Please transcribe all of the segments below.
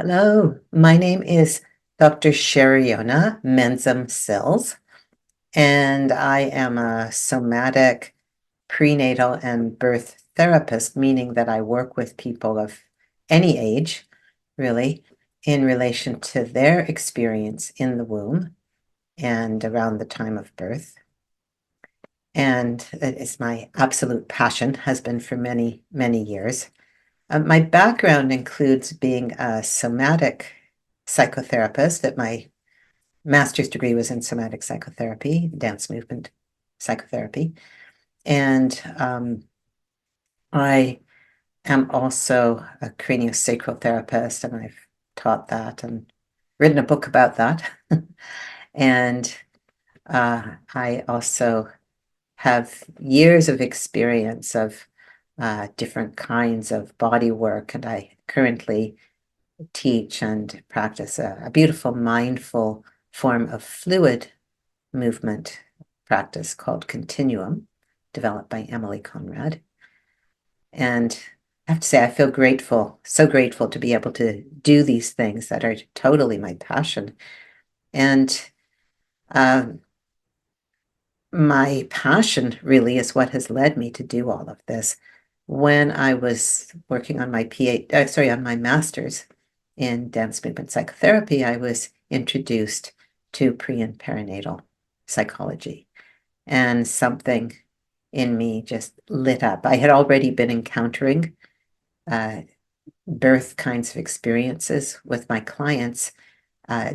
Hello, my name is Dr. Cherionne Menzam-Sills, and I am a somatic prenatal and birth therapist, meaning that I work with people of any age, really, in relation to their experience in the womb and around the time of birth. And it is my absolute passion, has been for many, many years. My background includes being a somatic psychotherapist. That my master's degree was in somatic psychotherapy, dance movement psychotherapy. And I am also a craniosacral therapist, and I've taught that and written a book about that. And I also have years of experience of different kinds of body work, and I currently teach and practice a beautiful mindful form of fluid movement practice called Continuum, developed by Emily Conrad. And I have to say, I feel grateful, so grateful to be able to do these things that are totally my passion. And my passion really is what has led me to do all of this. When I was working on my on my master's in dance movement psychotherapy, I was introduced to pre and perinatal psychology, and something in me just lit up. I had already been encountering birth kinds of experiences with my clients,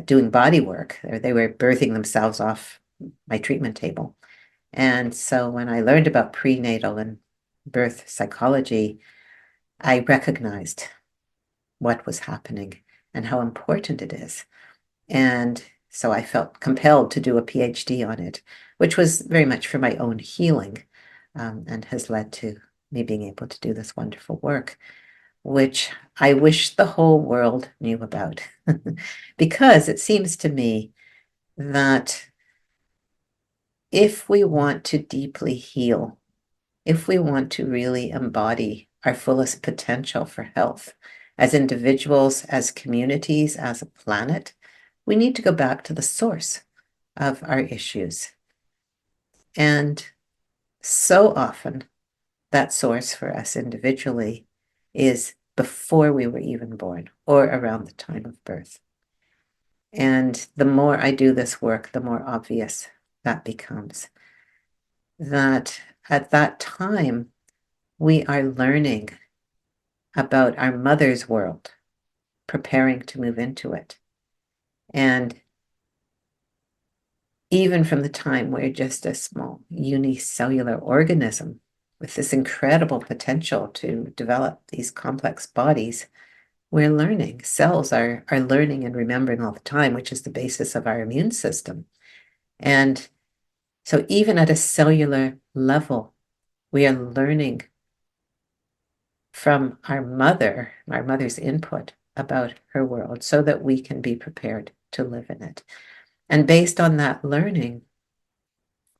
doing body work. They were birthing themselves off my treatment table. And so when I learned about prenatal and birth psychology, I recognized what was happening and how important it is. And so I felt compelled to do a PhD on it, which was very much for my own healing, and has led to me being able to do this wonderful work, which I wish the whole world knew about. Because it seems to me that if we want to deeply heal, if we want to really embody our fullest potential for health as individuals, as communities, as a planet, we need to go back to the source of our issues. And so often, that source for us individually is before we were even born or around the time of birth. And the more I do this work, the more obvious that becomes. That at that time, we are learning about our mother's world, preparing to move into it. And even from the time we're just a small unicellular organism with this incredible potential to develop these complex bodies, we're learning. Cells are learning and remembering all the time, which is the basis of our immune system. And so even at a cellular level, we are learning from our mother's input about her world, so that we can be prepared to live in it. And based on that learning,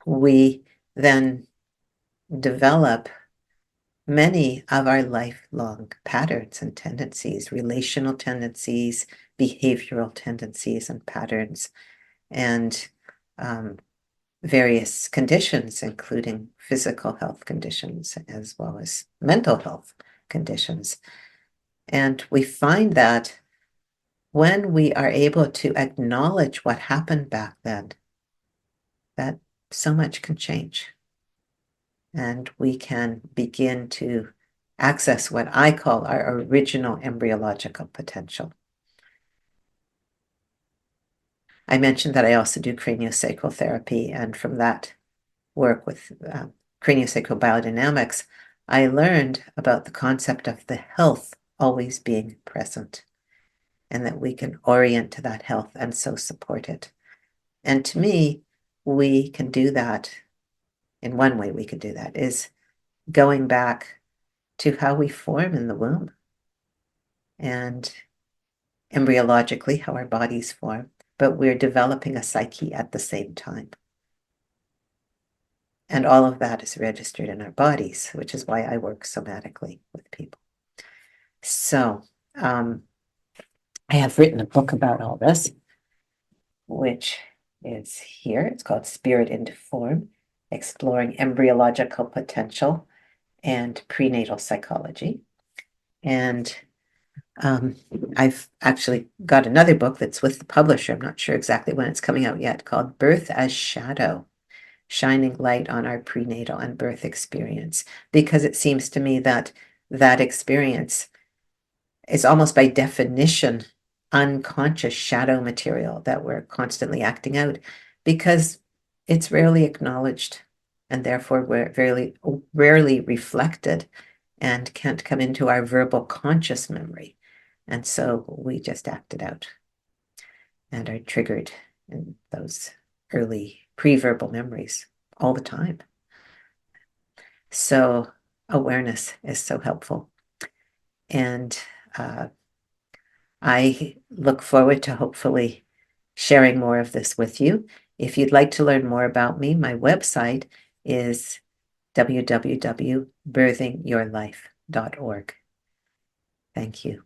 we then develop many of our lifelong patterns and tendencies, relational tendencies, behavioral tendencies and patterns, and various conditions, including physical health conditions as well as mental health conditions. And we find that when we are able to acknowledge what happened back then, that so much can change. And we can begin to access what I call our original embryological potential. I mentioned that I also do craniosacral therapy, and from that work with craniosacral biodynamics, I learned about the concept of the health always being present, and that we can orient to that health and so support it. And to me, we can do that. In one way we could do that is going back to how we form in the womb, and embryologically how our bodies form, but we're developing a psyche at the same time. And all of that is registered in our bodies, which is why I work somatically with people. So I I have written a book about all this, which is here. It's called Spirit into Form, Exploring Embryological Potential and Prenatal Psychology. And I've actually got another book that's with the publisher. I'm not sure exactly when it's coming out yet, called Birth as Shadow, Shining Light on Our Prenatal and Birth Experience, because it seems to me that that experience is almost by definition unconscious shadow material that we're constantly acting out, because it's rarely acknowledged and therefore we're very rarely reflected and can't come into our verbal conscious memory. And so we just act it out and are triggered in those early pre-verbal memories all the time. So awareness is so helpful. And I look forward to hopefully sharing more of this with you. If you'd like to learn more about me, my website is www.birthingyourlife.org. Thank you.